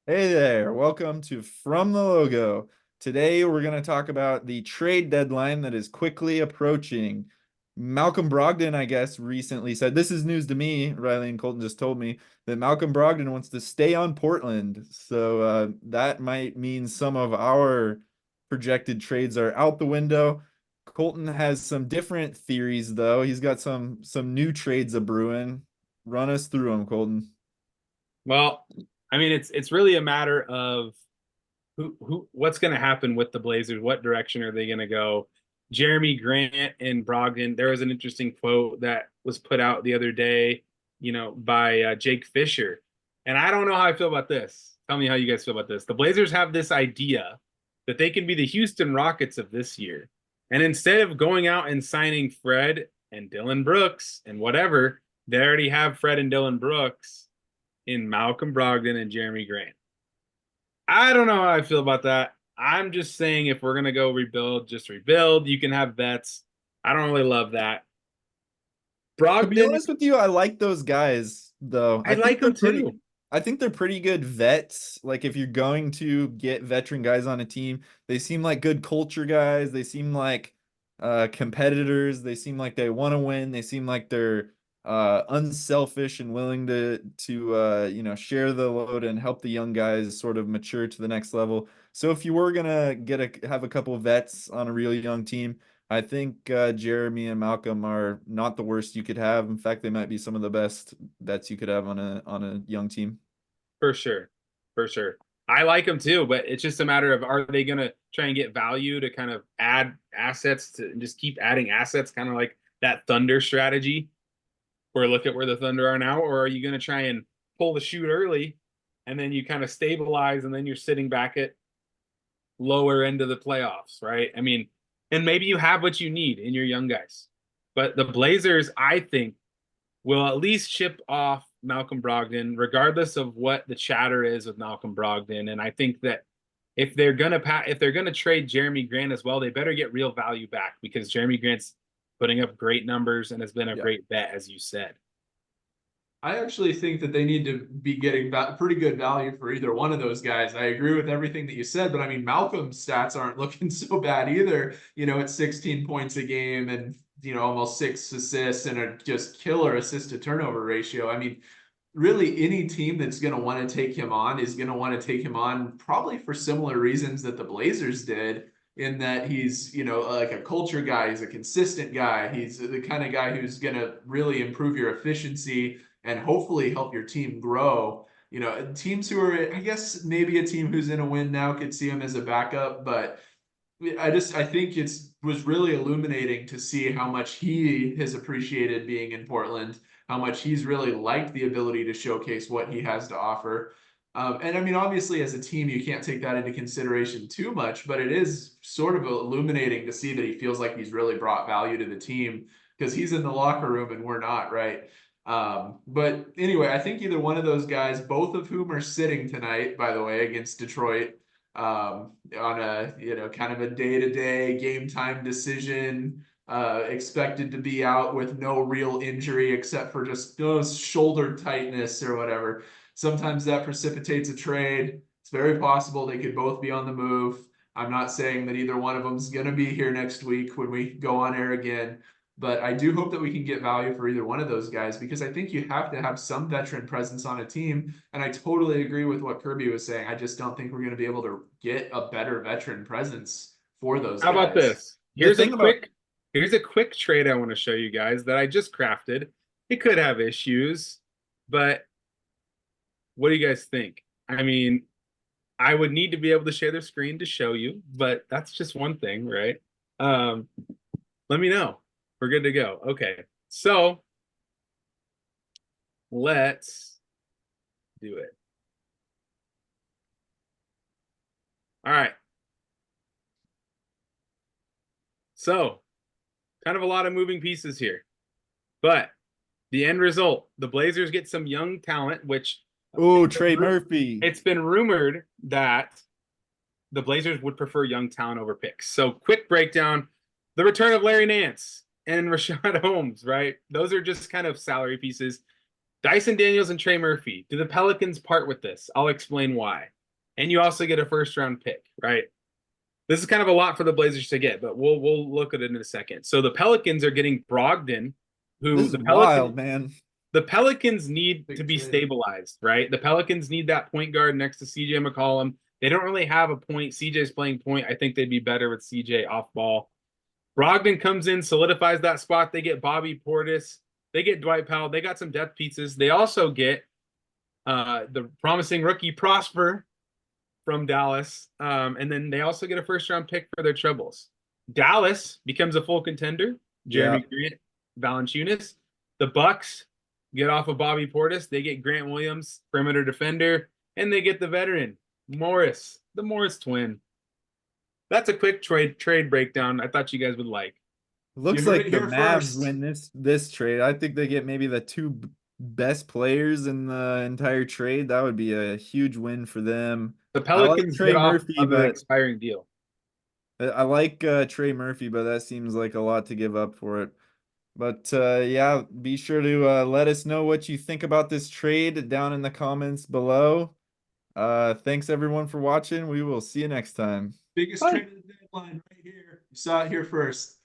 Hey there, welcome to From the Logo. Today we're going to talk about the trade deadline that is quickly approaching. Malcolm Brogdon, I guess, recently said, this is news to me, Riley and Colton just told me, that Malcolm Brogdon wants to stay on Portland. So that might mean some of our projected trades are out the window. Colton has some different theories, though. He's got some new trades a brewing. Run us through them, Colton. Well, I mean, it's really a matter of what's going to happen with the Blazers. What direction are they going to go? Jeremy Grant and Brogdon. There was an interesting quote that was put out the other day, by Jake Fisher, and I don't know how I feel about this. Tell me how you guys feel about this. The Blazers have this idea that they can be the Houston Rockets of this year, and instead of going out and signing Fred and Dylan Brooks and whatever, they already have Fred and Dylan Brooks in Malcolm Brogdon and Jeremy Grant. I don't know how I feel about that. I'm just saying if we're gonna go rebuild, just rebuild. You can have vets. I don't really love that. To be Brogdon, honest with you, I like those guys though. I like him too. I think they're pretty good vets. Like if you're going to get veteran guys on a team, they seem like good culture guys. They seem like competitors. They seem like they want to win. They seem like they're unselfish and willing to share the load and help the young guys sort of mature to the next level. So if you were gonna have a couple of vets on a real young team, I think Jerami and Malcolm are not the worst you could have. In fact, they might be some of the best bets you could have on a young team. For sure. For sure. I like him too, but it's just a matter of are they gonna try and get value to kind of add assets to and just keep adding assets, kind of like that Thunder strategy, or look at where the Thunder are now, or are you gonna try and pull the shoot early and then you kind of stabilize and then you're sitting back at lower end of the playoffs, right? I mean, and maybe you have what you need in your young guys. But the Blazers, I think, will at least ship off Malcolm Brogdon, regardless of what the chatter is with Malcolm Brogdon. And I think that if they're gonna trade Jeremy Grant as well, they better get real value back because Jeremy Grant's putting up great numbers and has been a Yeah. great bet, as you said. I actually think that they need to be getting pretty good value for either one of those guys. I agree with everything that you said, but I mean, Malcolm's stats aren't looking so bad either. It's 16 points a game and, almost 6 assists and a just killer assist to turnover ratio. I mean, really any team that's going to want to take him on is going to want to take him on probably for similar reasons that the Blazers did, in that he's, like a culture guy, he's a consistent guy, he's the kind of guy who's going to really improve your efficiency and hopefully help your team grow. Teams who are, I guess maybe a team who's in a win now could see him as a backup, but I think it was really illuminating to see how much he has appreciated being in Portland, how much he's really liked the ability to showcase what he has to offer. And I mean, obviously, as a team, you can't take that into consideration too much, but it is sort of illuminating to see that he feels like he's really brought value to the team because he's in the locker room and we're not, right? But anyway, I think either one of those guys, both of whom are sitting tonight, by the way, against Detroit, on a kind of a day-to-day game time decision, expected to be out with no real injury except for just shoulder tightness or whatever. Sometimes that precipitates a trade. It's very possible they could both be on the move. I'm not saying that either one of them is going to be here next week when we go on air again, but I do hope that we can get value for either one of those guys because I think you have to have some veteran presence on a team. And I totally agree with what Kirby was saying. I just don't think we're going to be able to get a better veteran presence for those How about guys. this? The thing about Here's a quick trade I want to show you guys that I just crafted. It could have issues, but what do you guys think? I mean, I would need to be able to share the screen to show you, but that's just one thing, right? Um, Let me know. We're good to go. Okay. So let's do it. All right. So kind of a lot of moving pieces here, but the end result, the Blazers get some young talent, which oh, Trey Murphy. it's been rumored that the Blazers would prefer young talent over picks. So quick breakdown, the return of Larry Nance and Rashad Holmes, right? Those are just kind of salary pieces. Dyson Daniels and Trey Murphy. Do the Pelicans part with this? I'll explain why. and you also get a first round pick, right? This is kind of a lot for the Blazers to get, but we'll look at it in a second. So the Pelicans are getting Brogdon, who This is the wild, Pelicans man. the Pelicans need Big to be trade. stabilized, right? The Pelicans need that point guard next to CJ McCollum. They don't really have a point. CJ's playing point. I think they'd be better with CJ off ball. Brogdon comes in, solidifies that spot. They get Bobby Portis. They get Dwight Powell. They got some depth pieces. They also get the promising rookie Prosper from Dallas. And then they also get a first round pick for their troubles. Dallas becomes a full contender. Yeah. Jerami Grant, Valanciunas. The Bucks get off of Bobby Portis. They get Grant Williams, perimeter defender, and they get the veteran Morris, the Morris twin. That's a quick trade breakdown. I thought you guys would like. Looks You heard like it the here Mavs first. win this trade. I think they get maybe the two best players in the entire trade. That would be a huge win for them. The I like Pelicans Trey get off Murphy, of an but expiring deal. I like Trey Murphy, but that seems like a lot to give up for it. But yeah, be sure to let us know what you think about this trade down in the comments below. Thanks everyone for watching. We will see you next time. Biggest Bye. trade of the deadline right here. You saw it here first.